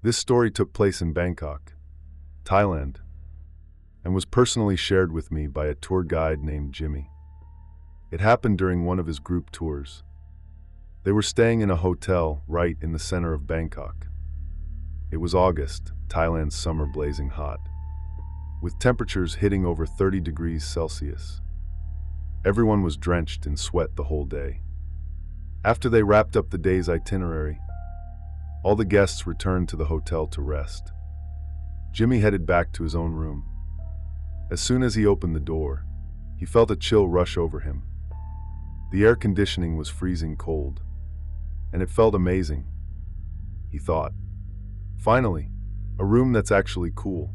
This story took place in Bangkok, Thailand, and was personally shared with me by a tour guide named Jimmy. It happened during one of his group tours. They were staying in a hotel right in the center of Bangkok. It was August, Thailand's summer blazing hot, with temperatures hitting over 30 degrees Celsius. Everyone was drenched in sweat the whole day. After they wrapped up the day's itinerary, all the guests returned to the hotel to rest. Jimmy headed back to his own room. As soon as he opened the door, he felt a chill rush over him. The air conditioning was freezing cold, and it felt amazing. He thought, finally, a room that's actually cool.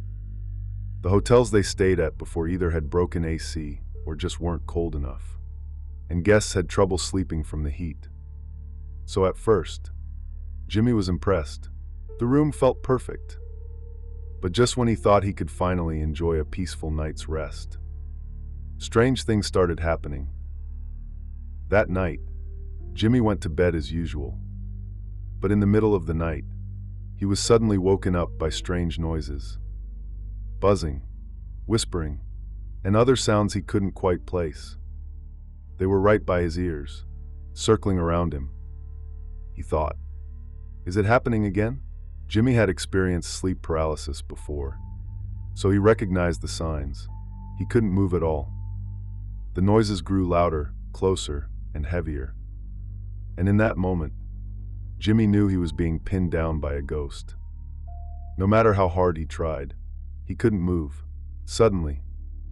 The hotels they stayed at before either had broken AC or just weren't cold enough, and guests had trouble sleeping from the heat. So at first, Jimmy was impressed. The room felt perfect. But just when he thought he could finally enjoy a peaceful night's rest, strange things started happening. That night, Jimmy went to bed as usual. But in the middle of the night, he was suddenly woken up by strange noises. Buzzing, whispering, and other sounds he couldn't quite place. They were right by his ears, circling around him. He thought, is it happening again? Jimmy had experienced sleep paralysis before, so he recognized the signs. He couldn't move at all. The noises grew louder, closer, and heavier. And in that moment, Jimmy knew he was being pinned down by a ghost. No matter how hard he tried, he couldn't move. Suddenly,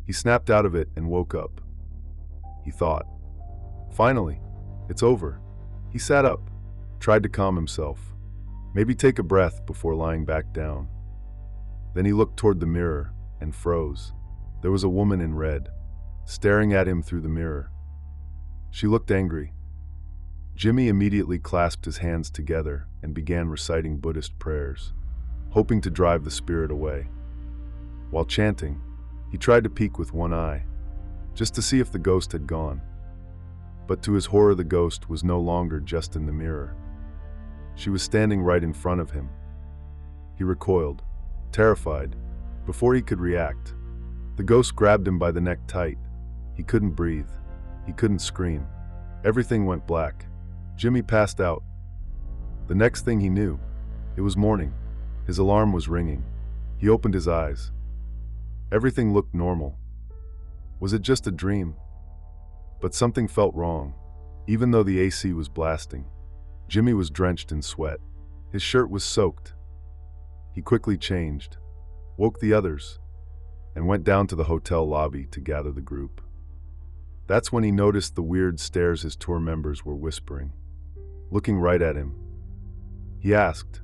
he snapped out of it and woke up. He thought, finally, it's over. He sat up, tried to calm himself. Maybe take a breath before lying back down. Then he looked toward the mirror and froze. There was a woman in red, staring at him through the mirror. She looked angry. Jimmy immediately clasped his hands together and began reciting Buddhist prayers, hoping to drive the spirit away. While chanting, he tried to peek with one eye, just to see if the ghost had gone. But to his horror, the ghost was no longer just in the mirror. She was standing right in front of him. He recoiled, terrified. Before he could react, the ghost grabbed him by the neck tight. He couldn't breathe. He couldn't scream. Everything went black. Jimmy passed out. The next thing he knew, it was morning. His alarm was ringing. He opened his eyes. Everything looked normal. Was it just a dream? But something felt wrong. Even though the AC was blasting, Jimmy was drenched in sweat. His shirt was soaked. He quickly changed, woke the others, and went down to the hotel lobby to gather the group. That's when he noticed the weird stares his tour members were whispering, looking right at him. He asked,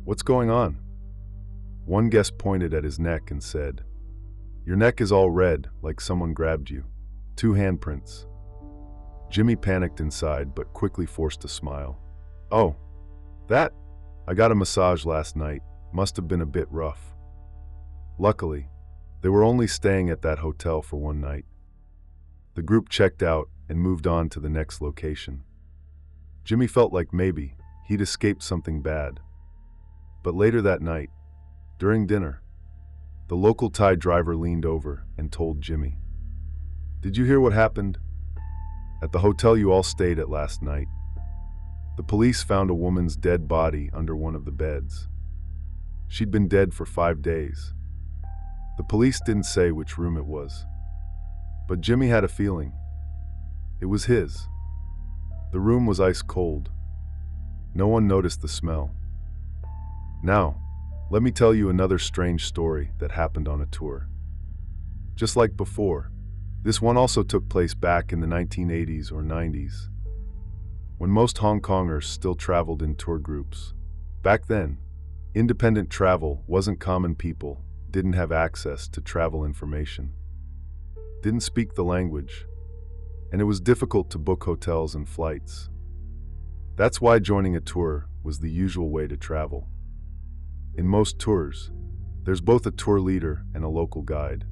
"What's going on?" One guest pointed at his neck and said, "Your neck is all red, like someone grabbed you. 2 handprints." Jimmy panicked inside, but quickly forced a smile. "Oh, that? I got a massage last night. Must have been a bit rough." Luckily, they were only staying at that hotel for one night. The group checked out and moved on to the next location. Jimmy felt like maybe he'd escaped something bad. But later that night, during dinner, the local Thai driver leaned over and told Jimmy, "Did you hear what happened at the hotel you all stayed at last night? The police found a woman's dead body under one of the beds. She'd been dead for 5 days. The police didn't say which room it was, but Jimmy had a feeling. It was his. The room was ice cold. No one noticed the smell. Now, let me tell you another strange story that happened on a tour. Just like before, this one also took place back in the 1980s or 90s, when most Hong Kongers still traveled in tour groups. Back then, independent travel wasn't common. People didn't have access to travel information, didn't speak the language, and it was difficult to book hotels and flights. That's why joining a tour was the usual way to travel. In most tours, there's both a tour leader and a local guide.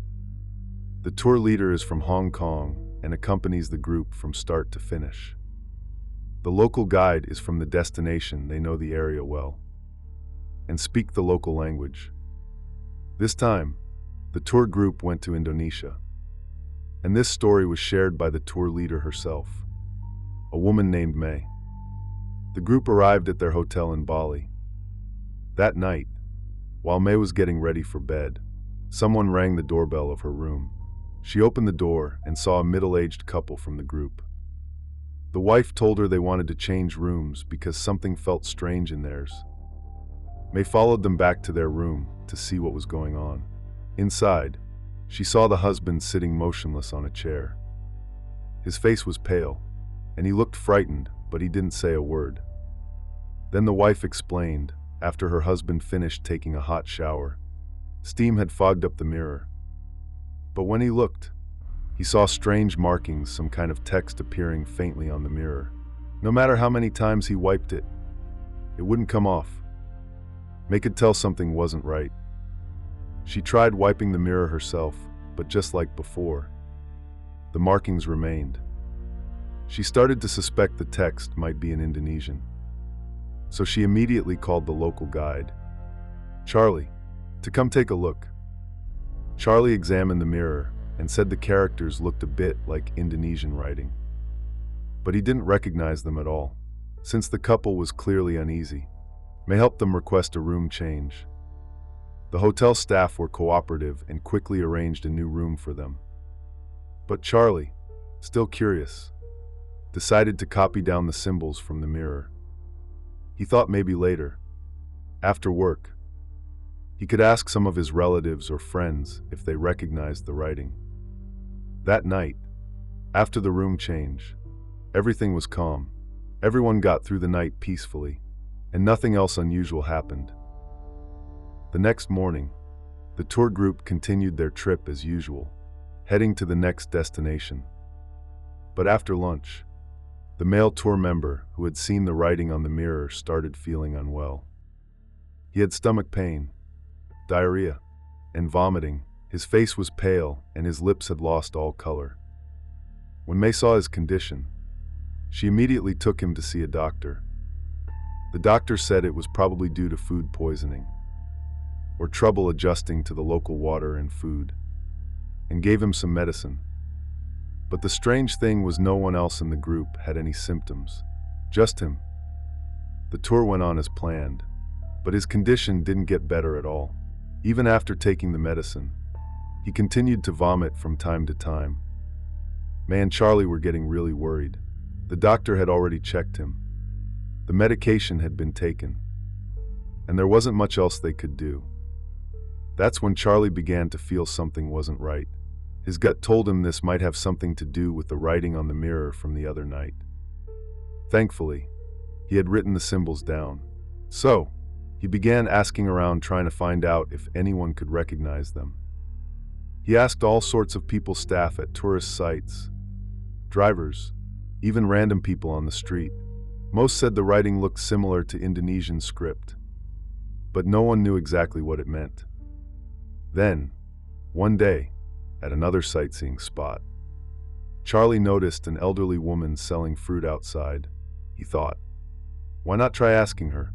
The tour leader is from Hong Kong and accompanies the group from start to finish. The local guide is from the destination. They know the area well. and speak the local language. This time, the tour group went to Indonesia, and this story was shared by the tour leader herself, a woman named May. The group arrived at their hotel in Bali. That night, while May was getting ready for bed, someone rang the doorbell of her room. She opened the door and saw a middle-aged couple from the group. The wife told her they wanted to change rooms because something felt strange in theirs. May followed them back to their room to see what was going on. Inside, she saw the husband sitting motionless on a chair. His face was pale, and he looked frightened, but he didn't say a word. Then the wife explained, after her husband finished taking a hot shower, steam had fogged up the mirror. But when he looked, he saw strange markings, some kind of text appearing faintly on the mirror. No matter how many times he wiped it, it wouldn't come off. May could tell something wasn't right. She tried wiping the mirror herself, but just like before, the markings remained. She started to suspect the text might be in Indonesian. So she immediately called the local guide, Charlie, to come take a look. Charlie examined the mirror and said the characters looked a bit like Indonesian writing. But he didn't recognize them at all. Since the couple was clearly uneasy, May helped them request a room change. The hotel staff were cooperative and quickly arranged a new room for them. But Charlie, still curious, decided to copy down the symbols from the mirror. He thought maybe later, after work, he could ask some of his relatives or friends if they recognized the writing. That night, after the room change, everything was calm. Everyone got through the night peacefully, and nothing else unusual happened. The next morning, the tour group continued their trip as usual, heading to the next destination. But after lunch, the male tour member who had seen the writing on the mirror started feeling unwell. He had stomach pain, diarrhea, and vomiting. His face was pale and his lips had lost all color. When May saw his condition, she immediately took him to see a doctor. The doctor said it was probably due to food poisoning or trouble adjusting to the local water and food, and gave him some medicine. But the strange thing was no one else in the group had any symptoms, just him. The tour went on as planned, but his condition didn't get better at all. Even after taking the medicine, he continued to vomit from time to time. May and Charlie were getting really worried. The doctor had already checked him. The medication had been taken, and there wasn't much else they could do. That's when Charlie began to feel something wasn't right. His gut told him this might have something to do with the writing on the mirror from the other night. Thankfully, he had written the symbols down. So, he began asking around trying to find out if anyone could recognize them. He asked all sorts of people, staff at tourist sites, drivers, even random people on the street. Most said the writing looked similar to Indonesian script, but no one knew exactly what it meant. Then, one day, at another sightseeing spot, Charlie noticed an elderly woman selling fruit outside. He thought, why not try asking her?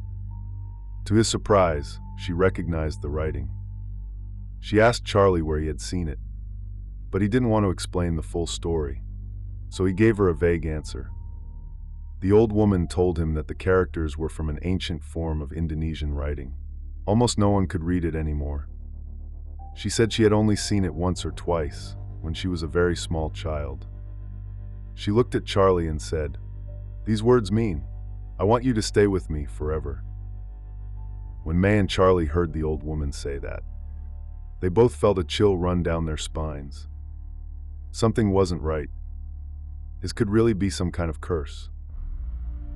To his surprise, she recognized the writing. She asked Charlie where he had seen it, but he didn't want to explain the full story, so he gave her a vague answer. The old woman told him that the characters were from an ancient form of Indonesian writing. Almost no one could read it anymore. She said she had only seen it once or twice, when she was a very small child. She looked at Charlie and said, "These words mean, I want you to stay with me forever." When May and Charlie heard the old woman say that, they both felt a chill run down their spines. Something wasn't right. This could really be some kind of curse.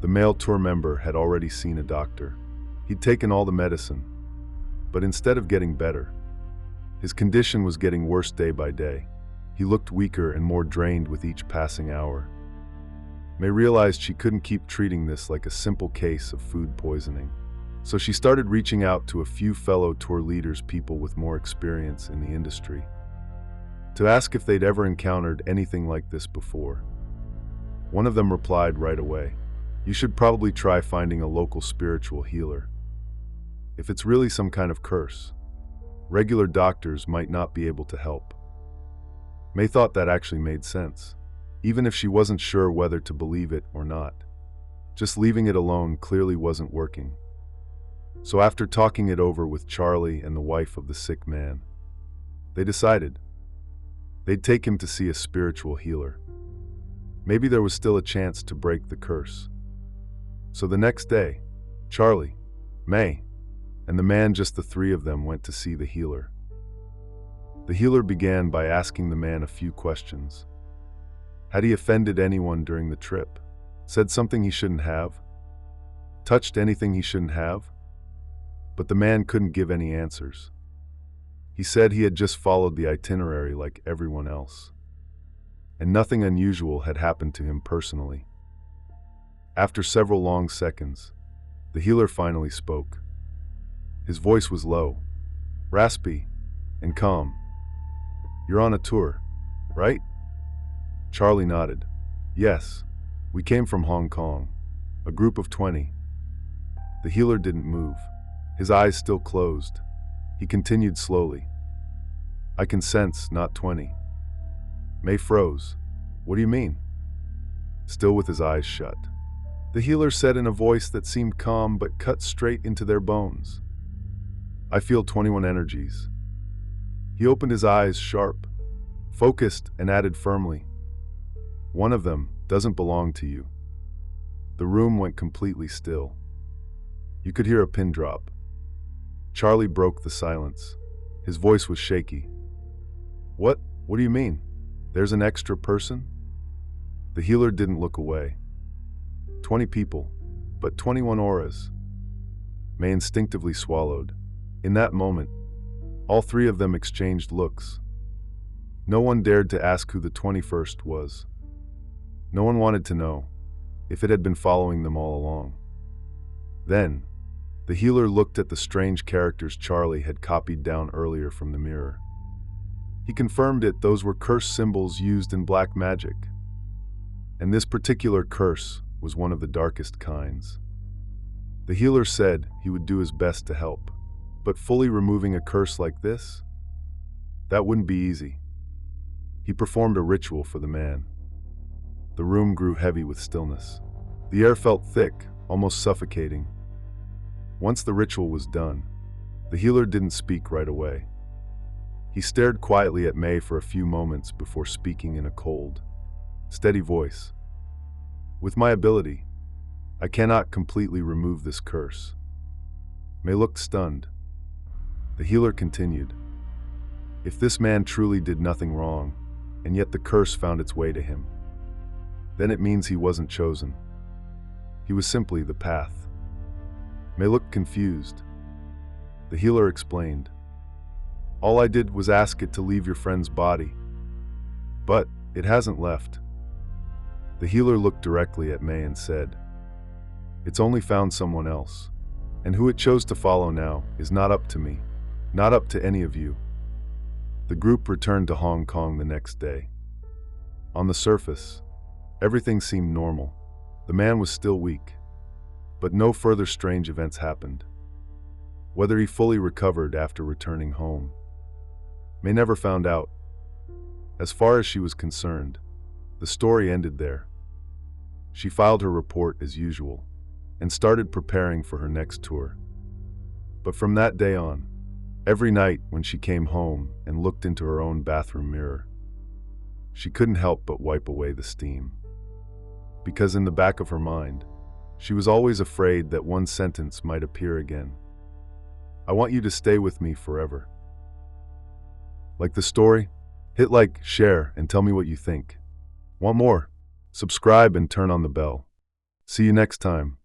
The male tour member had already seen a doctor. He'd taken all the medicine, but instead of getting better, his condition was getting worse day by day. He looked weaker and more drained with each passing hour. May realized she couldn't keep treating this like a simple case of food poisoning. So she started reaching out to a few fellow tour leaders, people with more experience in the industry, to ask if they'd ever encountered anything like this before. One of them replied right away, "You should probably try finding a local spiritual healer. If it's really some kind of curse, regular doctors might not be able to help. May thought that actually made sense, even if she wasn't sure whether to believe it or not. Just leaving it alone clearly wasn't working. So after talking it over with Charlie and the wife of the sick man, they decided they'd take him to see a spiritual healer. Maybe there was still a chance to break the curse. So the next day, Charlie, May, and the man, just the three of them, went to see the healer. The healer began by asking the man a few questions. Had he offended anyone during the trip? Said something he shouldn't have? Touched anything he shouldn't have? But the man couldn't give any answers. He said he had just followed the itinerary like everyone else, and nothing unusual had happened to him personally. After several long seconds, the healer finally spoke. His voice was low, raspy, and calm. "You're on a tour, right?" Charlie nodded. "Yes, we came from Hong Kong, a group of 20. The healer didn't move, his eyes still closed. He continued slowly. "I can sense not 20. May froze. "What do you mean?" Still with his eyes shut, the healer said in a voice that seemed calm but cut straight into their bones, "I feel 21 energies." He opened his eyes sharp, focused, and added firmly, "One of them doesn't belong to you." The room went completely still. You could hear a pin drop. Charlie broke the silence. His voice was shaky. What do you mean? There's an extra person?" The healer didn't look away. 20 people, but 21 auras. May instinctively swallowed. In that moment, all three of them exchanged looks. No one dared to ask who the 21st was. No one wanted to know if it had been following them all along. Then, the healer looked at the strange characters Charlie had copied down earlier from the mirror. He confirmed those were curse symbols used in black magic. And this particular curse was one of the darkest kinds. The healer said he would do his best to help, but fully removing a curse like this? That wouldn't be easy. He performed a ritual for the man. The room grew heavy with stillness. The air felt thick, almost suffocating. Once the ritual was done, the healer didn't speak right away. He stared quietly at May for a few moments before speaking in a cold, steady voice. "With my ability, I cannot completely remove this curse." May looked stunned. The healer continued. "If this man truly did nothing wrong, and yet the curse found its way to him, then it means he wasn't chosen. He was simply the path." May looked confused. The healer explained. "All I did was ask it to leave your friend's body, but it hasn't left." The healer looked directly at May and said, "It's only found someone else, and who it chose to follow now is not up to me, not up to any of you." The group returned to Hong Kong the next day. On the surface, everything seemed normal. The man was still weak, but no further strange events happened. Whether he fully recovered after returning home, May never found out. As far as she was concerned, the story ended there. She filed her report as usual and started preparing for her next tour. But from that day on, every night when she came home and looked into her own bathroom mirror, she couldn't help but wipe away the steam. Because in the back of her mind, she was always afraid that one sentence might appear again. "I want you to stay with me forever." Like the story? Hit like, share, and tell me what you think. Want more? Subscribe and turn on the bell. See you next time.